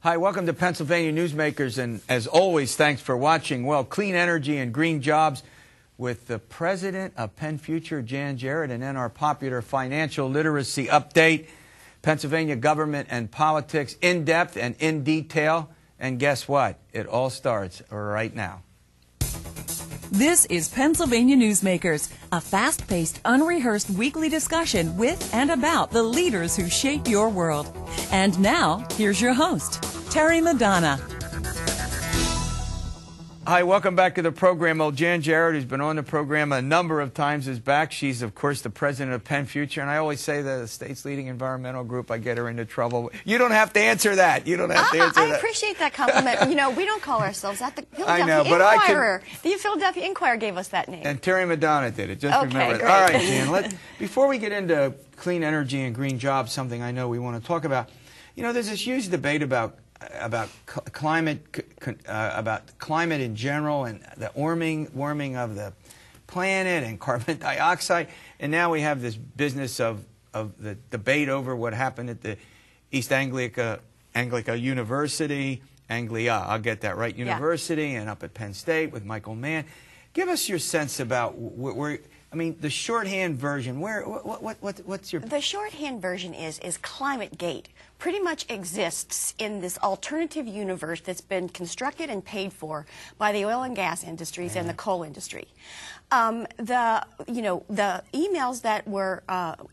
Hi, welcome to Pennsylvania Newsmakers, and as always, thanks for watching. Well, clean energy and green jobs with the president of PennFUTURE, Jan Jarrett, and then our popular financial literacy update, Pennsylvania government and politics, in depth and in detail. And guess what? It all starts right now. This is Pennsylvania Newsmakers, a fast-paced, unrehearsed weekly discussion with and about the leaders who shape your world. And now, here's your host, Terry Madonna. Hi, welcome back to the program. Well, Jan Jarrett, who's been on the program a number of times, is back. She's, of course, the president of PennFUTURE, and I always say the state's leading environmental group. I get her into trouble. You don't have to answer that. You don't have to answer that. I appreciate that compliment. You know, we don't call ourselves that. The Philadelphia Inquirer. The Philadelphia Inquirer gave us that name. And Terry Madonna did it. Just remember it. All right, Jan. Before we get into clean energy and green jobs, something I know we want to talk about. You know, there's this huge debate about climate in general and the warming of the planet and carbon dioxide, and now we have this business of the debate over what happened at the East Anglia University, I'll get that right, University, and up at Penn State with Michael Mann. Give us your sense about where. I mean, the shorthand version. What's your? The shorthand version is ClimateGate. Pretty much exists in this alternative universe that's been constructed and paid for by the oil and gas industries and the coal industry. The emails that were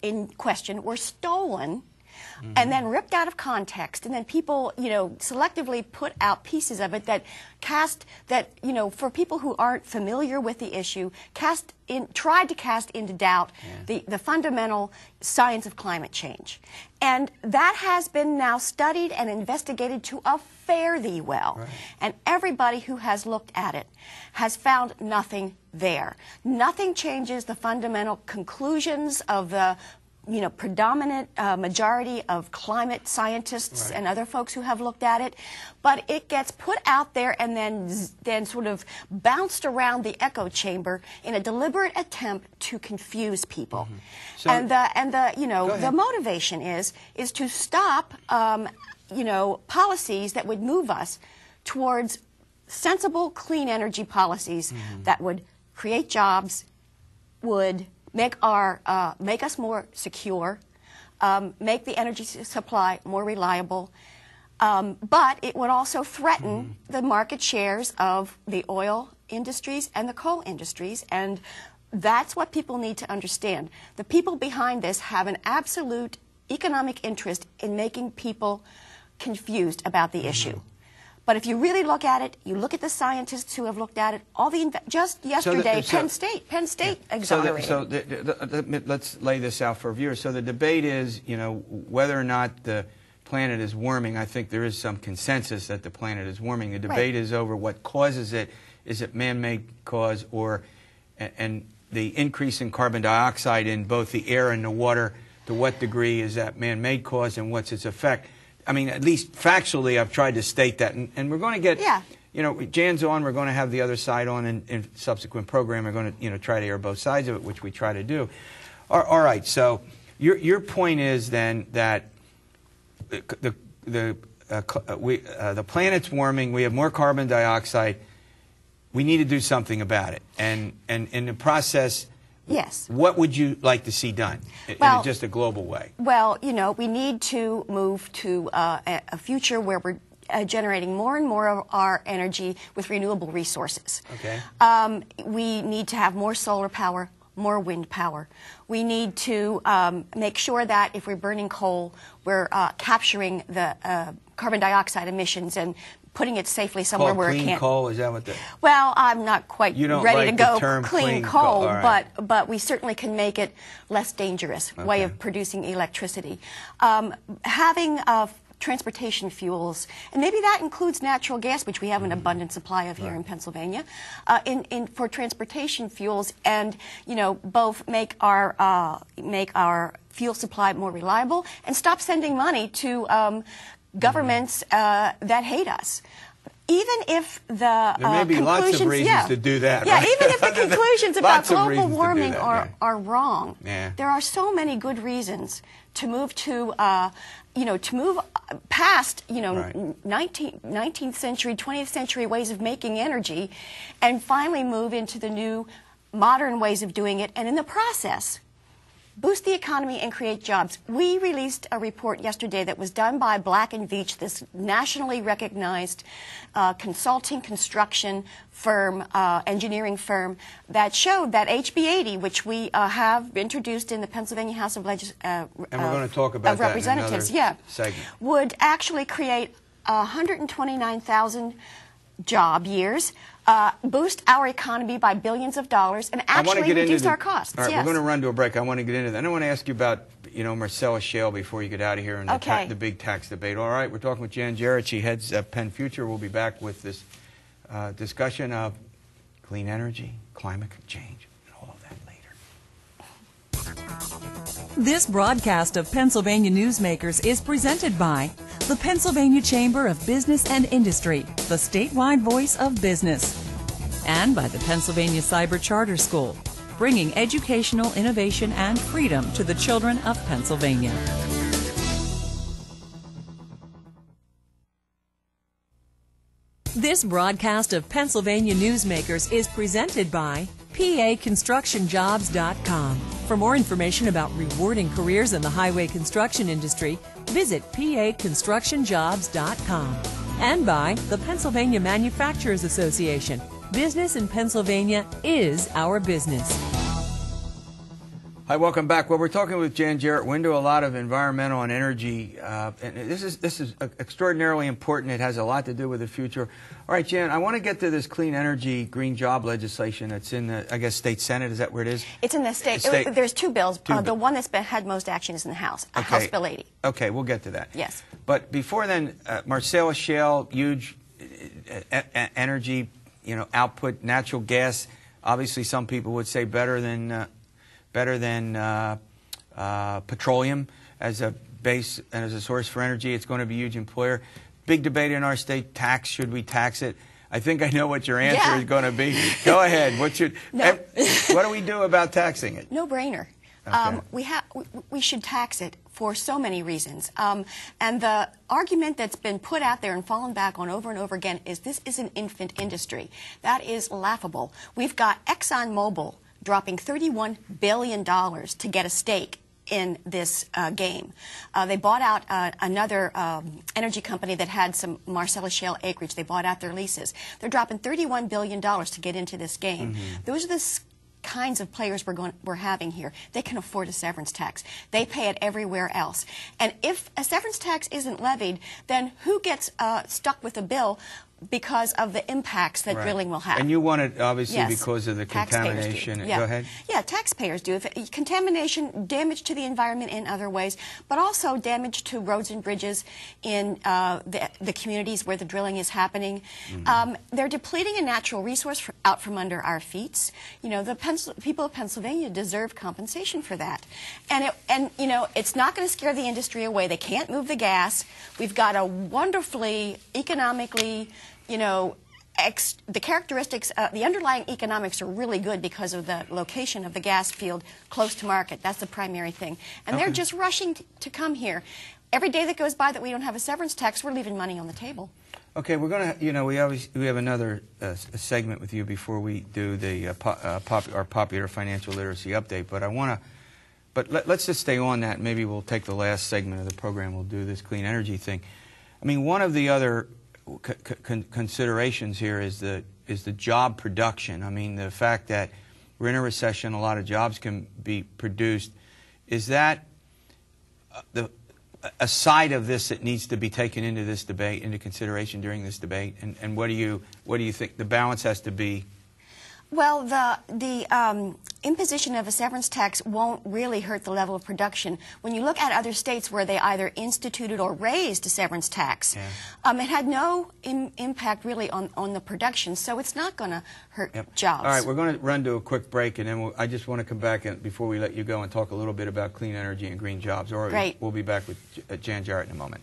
in question were stolen. And then ripped out of context, and then people, selectively put out pieces of it that for people who aren't familiar with the issue, tried to cast into doubt the fundamental science of climate change. And that has been now studied and investigated to a fare thee well. Right. And everybody who has looked at it has found nothing there. Nothing changes the fundamental conclusions of the predominant majority of climate scientists and other folks who have looked at it, but it gets put out there and then sort of bounced around the echo chamber in a deliberate attempt to confuse people. So, and the motivation is to stop policies that would move us towards sensible clean energy policies that would create jobs, would make us more secure, make the energy supply more reliable, but it would also threaten the market shares of the oil industries and the coal industries, and that's what people need to understand. The people behind this have an absolute economic interest in making people confused about the issue. But if you really look at it, you look at the scientists who have looked at it, just yesterday, Penn State exonerated. Let's lay this out for viewers. So the debate is, whether or not the planet is warming. I think there is some consensus that the planet is warming. The debate is over what causes it. Is it man-made cause, and the increase in carbon dioxide in both the air and the water, to what degree is that man-made cause, and what's its effect? I mean, at least factually, I've tried to state that, and we're going to get, Jan's on. We're going to have the other side on in subsequent program. We're going to, try to air both sides of it, which we try to do. All right. So your point is then that the planet's warming. We have more carbon dioxide. We need to do something about it, and in the process. Yes. What would you like to see done in just a global way? Well, we need to move to a future where we're generating more and more of our energy with renewable resources. Okay. We need to have more solar power, more wind power. We need to make sure that if we're burning coal, we're capturing the carbon dioxide emissions and putting it safely somewhere where it can't. Coal, is that what the? Well, I'm not quite ready to go clean coal, right. but we certainly can make it less dangerous way of producing electricity. Having transportation fuels, and maybe that includes natural gas, which we have an abundant supply of here in Pennsylvania, for transportation fuels, and both make our fuel supply more reliable, and stop sending money to governments that hate us. Even if the there may be lots of reasons to do that. Yeah, even if the conclusions about global warming are wrong, there are so many good reasons to move to to move past, Right. 19th century, 20th century ways of making energy, and finally move into the new modern ways of doing it, and in the process, boost the economy and create jobs. We released a report yesterday that was done by Black & Veatch, this nationally recognized consulting construction firm, engineering firm, that showed that HB 80, which we have introduced in the Pennsylvania House of And we're going to talk about that Representatives, in another segment. Would actually create 129,000 job years, boost our economy by billions of dollars, and actually reduce our costs. All right, yes. we're going to run to a break. I want to get into that. I want to ask you about, Marcellus Shale before you get out of here and the big tax debate. All right, we're talking with Jan Jarrett. She heads PennFUTURE. We'll be back with this discussion of clean energy, climate change, and all of that later. This broadcast of Pennsylvania Newsmakers is presented by the Pennsylvania Chamber of Business and Industry, the statewide voice of business, and by the Pennsylvania Cyber Charter School, bringing educational innovation and freedom to the children of Pennsylvania. This broadcast of Pennsylvania Newsmakers is presented by PAConstructionJobs.com. For more information about rewarding careers in the highway construction industry, visit PAConstructionJobs.com. And by the Pennsylvania Manufacturers Association. Business in Pennsylvania is our business. Hi, welcome back. Well, we're talking with Jan Jarrett. We're into a lot of environmental and energy, and this is extraordinarily important. It has a lot to do with the future. All right, Jan, I want to get to this clean energy, green job legislation that's in the, I guess, state Senate. Is that where it is? It's in the state. There's two bills. The one that's had most action is in the House, House Bill 80. Okay, we'll get to that. Yes. But before then, Marcellus Shale, huge energy, output, natural gas. Obviously, some people would say better than petroleum as a base and as a source for energy. It's going to be a huge employer. Big debate in our state, tax, should we tax it? I think I know what your answer is going to be. Go ahead. What do we do about taxing it? No brainer. Okay. We should tax it for so many reasons. And the argument that's been put out there and fallen back on over and over again is this is an infant industry. That is laughable. We've got ExxonMobil dropping $31 billion to get a stake in this game. They bought out another energy company that had some Marcellus Shale acreage. They bought out their leases. They're dropping $31 billion to get into this game. Mm-hmm. Those are the kinds of players we're having here. They can afford a severance tax. They pay it everywhere else. And if a severance tax isn't levied, then who gets stuck with a bill because of the impacts that drilling will have? And you want it, obviously, yes. because of the contamination. Yeah. Go ahead. Yeah, taxpayers do. Contamination, damage to the environment in other ways, but also damage to roads and bridges in the communities where the drilling is happening. Mm-hmm. They're depleting a natural resource out from under our feet. The people of Pennsylvania deserve compensation for that. And it's not going to scare the industry away. They can't move the gas. We've got a wonderfully economically the characteristics, the underlying economics are really good because of the location of the gas field close to market. That's the primary thing. And they're just rushing to come here. Every day that goes by that we don't have a severance tax, we're leaving money on the table. Okay, we're going to, we have another segment with you before we do the our popular financial literacy update. But let's just stay on that. Maybe we'll take the last segment of the program. We'll do this clean energy thing. I mean, one of the other considerations here is the job production. I mean, the fact that we're in a recession, a lot of jobs can be produced. Is that a side of this that needs to be taken into this debate, into consideration during this debate? And what do you think the balance has to be? Well, the imposition of a severance tax won't really hurt the level of production. When you look at other states where they either instituted or raised a severance tax, it had no impact really on the production, so it's not going to hurt jobs. All right, we're going to run to a quick break, and then I just want to come back before we let you go and talk a little bit about clean energy and green jobs. Great. We'll be back with Jan Jarrett in a moment.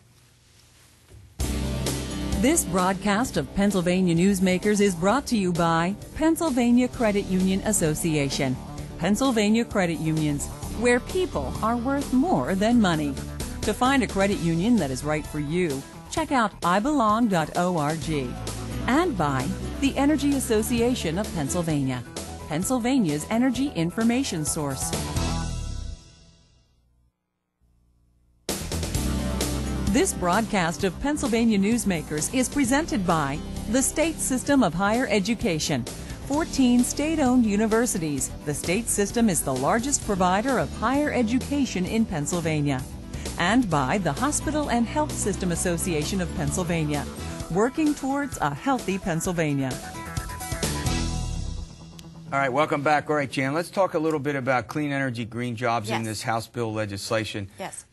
This broadcast of Pennsylvania Newsmakers is brought to you by Pennsylvania Credit Union Association. Pennsylvania Credit Unions, where people are worth more than money. To find a credit union that is right for you, check out ibelong.org. And by the Energy Association of Pennsylvania, Pennsylvania's energy information source. This broadcast of Pennsylvania Newsmakers is presented by the State System of Higher Education. 14 state-owned universities. The state system is the largest provider of higher education in Pennsylvania. And by the Hospital and Health System Association of Pennsylvania, working towards a healthy Pennsylvania. All right, welcome back. All right, Jan, let's talk a little bit about clean energy, green jobs in this House bill legislation. Yes.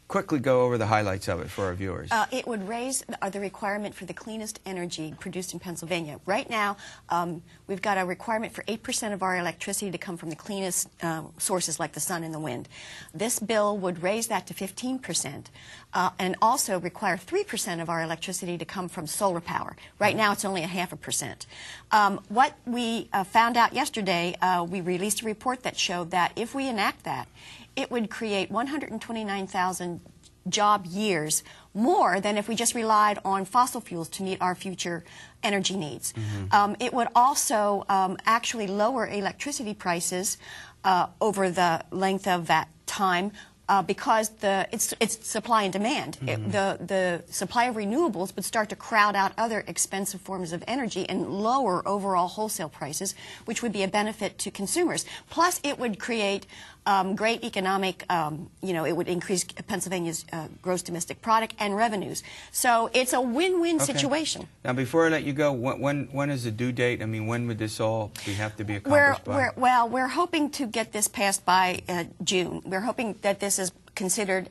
Quickly go over the highlights of it for our viewers. It would raise the requirement for the cleanest energy produced in Pennsylvania. Right now, we've got a requirement for 8% of our electricity to come from the cleanest sources like the sun and the wind. This bill would raise that to 15% and also require 3% of our electricity to come from solar power. Right now, it's only 0.5%. What we found out yesterday, we released a report that showed that if we enact that, it would create 129,000 job years more than if we just relied on fossil fuels to meet our future energy needs. It would also actually lower electricity prices over the length of that time because it's supply and demand. The supply of renewables would start to crowd out other expensive forms of energy and lower overall wholesale prices, which would be a benefit to consumers. Plus, it would create great economic, it would increase Pennsylvania's gross domestic product and revenues. So it's a win-win situation. Now, before I let you go, when is the due date? I mean, when would this all have to be accomplished by? We're hoping to get this passed by June. We're hoping that this is considered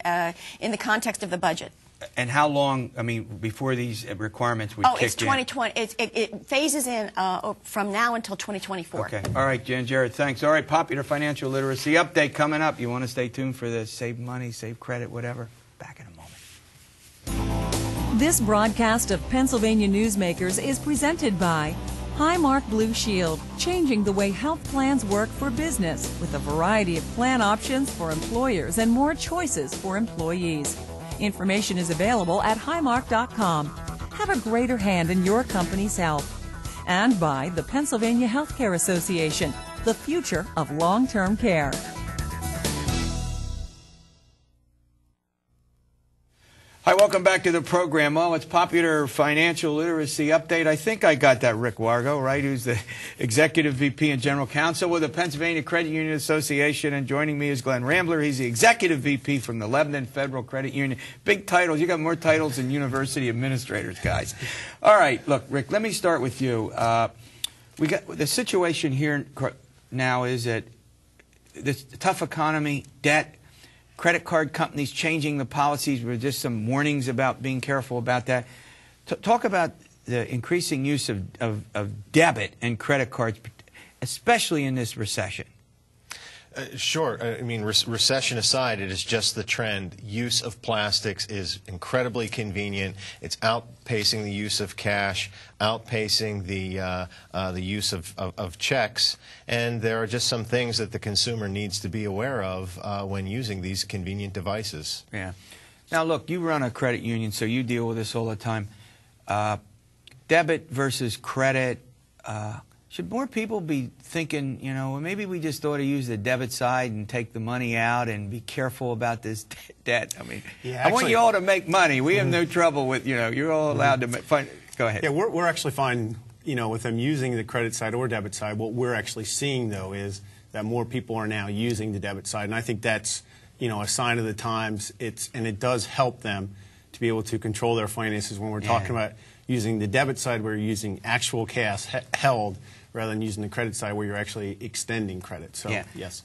in the context of the budget. And how long, I mean, before these requirements would kick in? Oh, it's 2020. It phases in from now until 2024. Okay. All right, Jan Jarrett, thanks. All right, popular financial literacy update coming up. You want to stay tuned for the save money, save credit, whatever? Back in a moment. This broadcast of Pennsylvania Newsmakers is presented by Highmark Blue Shield, changing the way health plans work for business with a variety of plan options for employers and more choices for employees. Information is available at highmark.com. Have a greater hand in your company's health. And by the Pennsylvania Healthcare Association, the future of long-term care. Hi, welcome back to the program. Well, it's popular financial literacy update. I think I got that Rick Wargo, right, who's the Executive VP and General Counsel with the Pennsylvania Credit Union Association. And joining me is Glenn Rambler. He's the Executive VP from the Lebanon Federal Credit Union. Big titles. You got more titles than university administrators, guys. All right, look, Rick, let me start with you. We got the situation here now is that this tough economy, debt, credit card companies changing the policies. With just some warnings about being careful about that. Talk about the increasing use of debit and credit cards, especially in this recession. Sure. I mean, recession aside, it is just the trend. Use of plastics is incredibly convenient. It's outpacing the use of cash, outpacing the use of checks. And there are just some things that the consumer needs to be aware of when using these convenient devices. Yeah. Now, look, you run a credit union, so you deal with this all the time. Debit versus credit. Should more people be thinking, you know, maybe we just ought to use the debit side and take the money out and be careful about this debt? I mean, I want you all to make money. We have no trouble with, you know, you're all allowed to make, go ahead. Yeah, we're actually fine, you know, with them using the credit side or debit side. What we're actually seeing, though, is that more people are now using the debit side. And I think that's, you know, a sign of the times. And it does help them to be able to control their finances when we're talking about using the debit side where you're using actual cash held rather than using the credit side where you're actually extending credit. So, yes.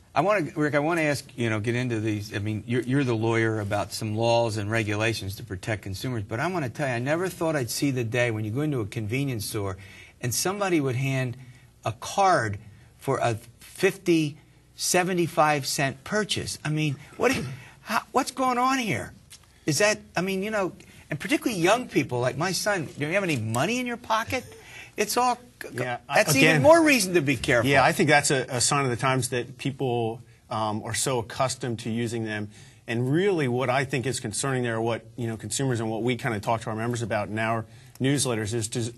Rick, I want to ask, you know, get into these. I mean, you're the lawyer about some laws and regulations to protect consumers, but I want to tell you, I never thought I'd see the day when you go into a convenience store and somebody would hand a card for a 50, 75-cent purchase. I mean, what's going on here? Is that, I mean, you know, and particularly young people like my son, do you have any money in your pocket? It's all, that's even more reason to be careful. Yeah, I think that's a sign of the times that people are so accustomed to using them. And really what I think is concerning there, what consumers and what we kind of talk to our members about in our newsletters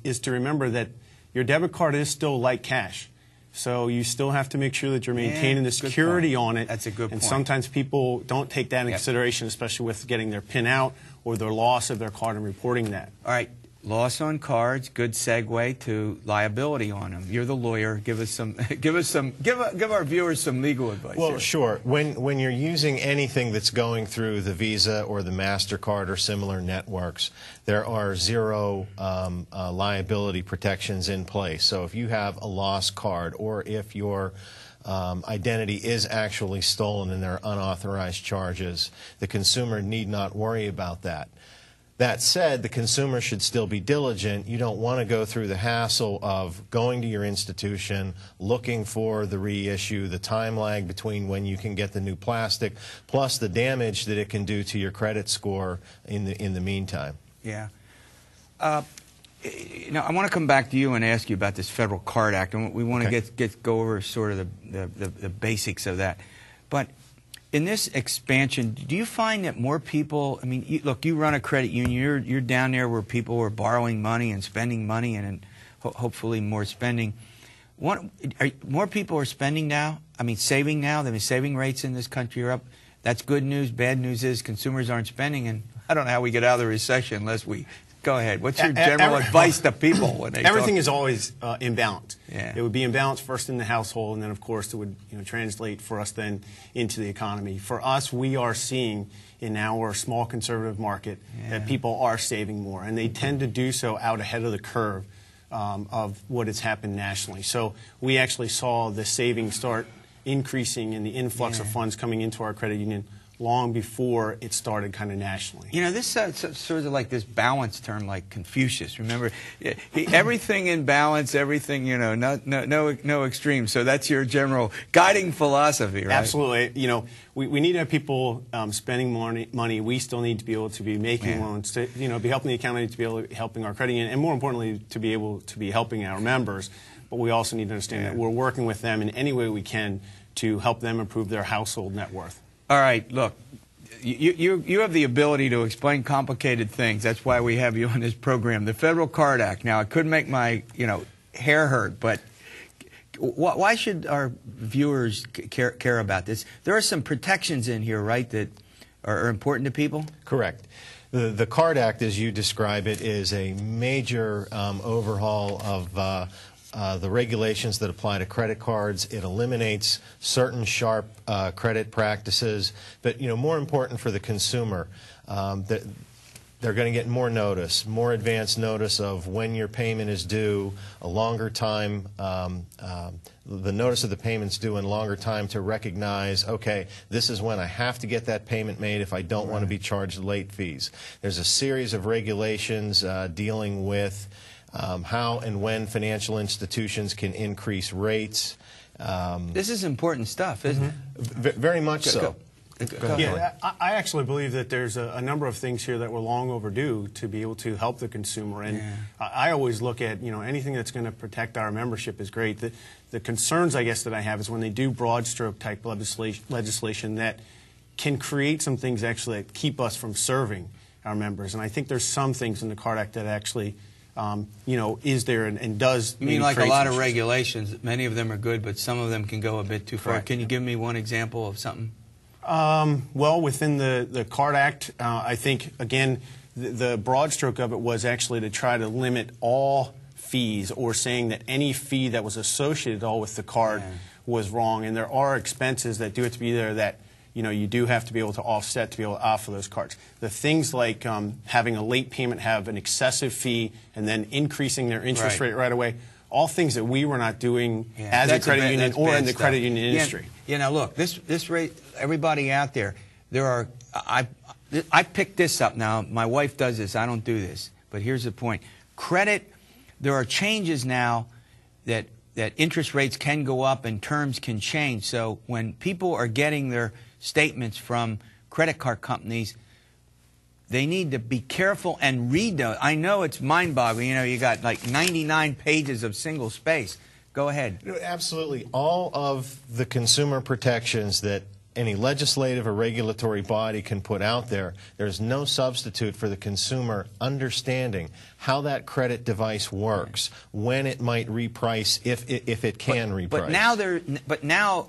is to remember that your debit card is still like cash. So you still have to make sure that you're maintaining the security on it. That's a good point. And sometimes people don't take that into consideration, especially with getting their PIN out or their loss of their card and reporting that. All right. Loss on cards, good segue to liability on them. You're the lawyer. Give our viewers some legal advice. Well, here. sure. When you're using anything that's going through the Visa or the MasterCard or similar networks, there are zero liability protections in place. So if you have a lost card or if your identity is actually stolen and there are unauthorized charges, the consumer need not worry about that. That said, the consumer should still be diligent. You don't want to go through the hassle of going to your institution, looking for the reissue, the time lag between when you can get the new plastic, plus the damage that it can do to your credit score in the meantime. Yeah. Now, I want to come back to you and ask you about this Federal Card Act, and we want to go over sort of the basics of that. But in this expansion, do you find that more people, I mean, look, you run a credit union, you're down there where people are borrowing money and spending money and hopefully more spending. More people are spending now? I mean, saving now? The saving rates in this country are up. That's good news. Bad news is consumers aren't spending, and I don't know how we get out of the recession unless we... Go ahead. What's your general advice to people when they Everything is always in balance. Yeah. It would be in balance first in the household, and then, of course, it would translate for us then into the economy. For us, we are seeing in our small conservative market that people are saving more, and they tend to do so out ahead of the curve of what has happened nationally. So we actually saw the savings start increasing in the influx of funds coming into our credit union long before it started kind of nationally. You know, this sort of like this balance term, like Confucius. Remember, everything in balance, everything, no extreme. So that's your general guiding philosophy, right? Absolutely. We need to have people spending money. We still need to be able to be making loans, to, be helping the economy, to be able to be helping our credit union, and more importantly, to be able to be helping our members. But we also need to understand that we're working with them in any way we can to help them improve their household net worth. All right, look, you have the ability to explain complicated things. That's why we have you on this program. The Federal Card Act. Now, it could make my, hair hurt, but why should our viewers care about this? There are some protections in here, right, that are important to people? Correct. The Card Act, as you describe it, is a major overhaul of the regulations that apply to credit cards. It eliminates certain sharp credit practices, but more important for the consumer, that they're going to get more notice, more advance notice of when your payment is due, a longer time, the notice of the payment's due in longer time to recognize, okay, this is when I have to get that payment made if I don't want to be charged late fees. There's a series of regulations dealing with how and when financial institutions can increase rates. This is important stuff, isn't it? Very much so. Go ahead. I actually believe that there's a number of things here that were long overdue to be able to help the consumer. And I always look at, anything that's going to protect our membership is great. The concerns, I guess, that I have is when they do broad stroke type legislation that can create some things actually that keep us from serving our members. And I think there's some things in the Card Act that actually is there and does. You mean like a lot of regulations? Many of them are good, but some of them can go a bit too far. Can you give me one example of something? Well, within the Card Act, I think, again, the broad stroke of it was actually to try to limit all fees, or saying that any fee that was associated at all with the card was wrong. And there are expenses that do have to be there that you do have to be able to offset to be able to offer those cards. The things like having a late payment have an excessive fee and then increasing their interest rate right away, all things that we were not doing as a credit union or in the credit union industry. Look, this rate, everybody out there, I picked this up now. My wife does this. I don't do this. But here's the point. Credit, there are changes now that interest rates can go up and terms can change. So when people are getting their statements from credit card companies, they need to be careful and read those. I know it's mind-boggling. You got like 99 pages of single space. Go ahead. Absolutely. All of the consumer protections that any legislative or regulatory body can put out there, there's no substitute for the consumer understanding how that credit device works, when it might reprice, if it can reprice. But now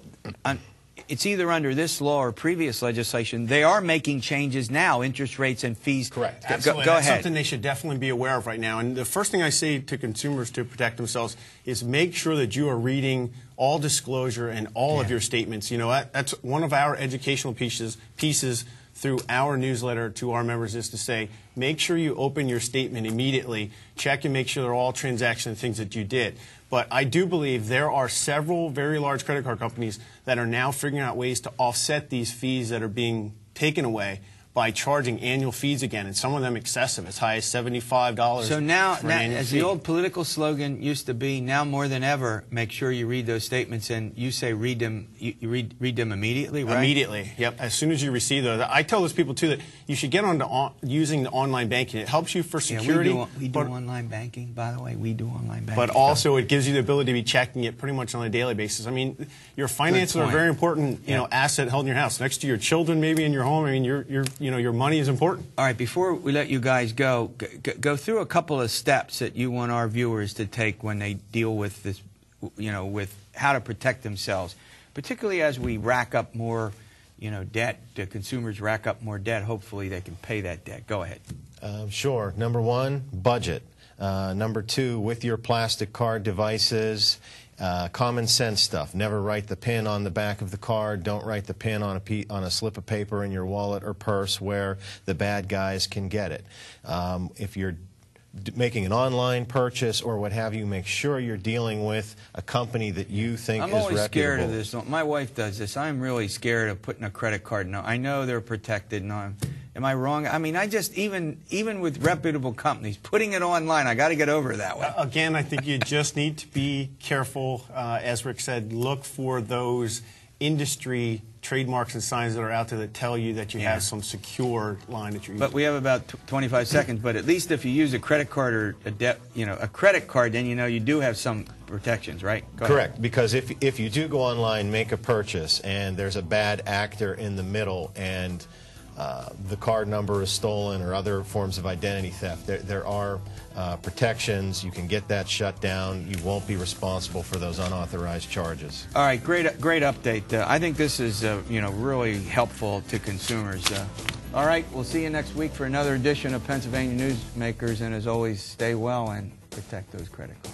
it's either under this law or previous legislation. They are making changes now, interest rates and fees. Correct. Go Absolutely. That's ahead. something they should definitely be aware of right now. And the first thing I say to consumers to protect themselves is make sure that you are reading all disclosure and all of your statements. You know, that's one of our educational pieces through our newsletter to our members is to say, make sure you open your statement immediately, check and make sure they're all transaction things that you did. But I do believe there are several very large credit card companies that are now figuring out ways to offset these fees that are being taken away by charging annual fees again, and some of them excessive, as high as $75 So now, for an annual as fee. the old political slogan used to be, now more than ever, make sure you read those statements, and you say read them. You read them immediately, right? Immediately, yep. As soon as you receive those, I tell those people too that you should get on to using the online banking. It helps you for security. Yeah, we do online banking, by the way. We do online banking. But also, it gives you the ability to be checking it pretty much on a daily basis. I mean, your finances are a very important, asset held in your house, next to your children, maybe in your home. I mean, your money is important. All right, before we let you guys go through a couple of steps that you want our viewers to take when they deal with this, with how to protect themselves, particularly as we rack up more, debt. The consumers rack up more debt. Hopefully, they can pay that debt. Go ahead. Sure. Number one, budget. Number two, with your plastic card devices, common sense stuff. Never write the PIN on the back of the card. Don't write the PIN on a slip of paper in your wallet or purse where the bad guys can get it. If you're making an online purchase or what have you, make sure you're dealing with a company that you think is reputable. I'm always scared of this. My wife does this. I'm really scared of putting a credit card. No, I know they're protected. No, am I wrong? I mean, even with reputable companies, putting it online, I got to get over that one. Again, I think you just need to be careful. As Rick said, look for those industry trademarks and signs that are out there that tell you that you have some secure line that you're using. But we have about 25 seconds. But at least if you use a credit card or a credit card, then you do have some protections, right? Correct. Because if you do go online, make a purchase, and there's a bad actor in the middle, and the card number is stolen or other forms of identity theft, there are protections. You can get that shut down. You won't be responsible for those unauthorized charges. All right, great update. I think this is really helpful to consumers. All right, we'll see you next week for another edition of Pennsylvania Newsmakers, and as always, stay well and protect those credit cards.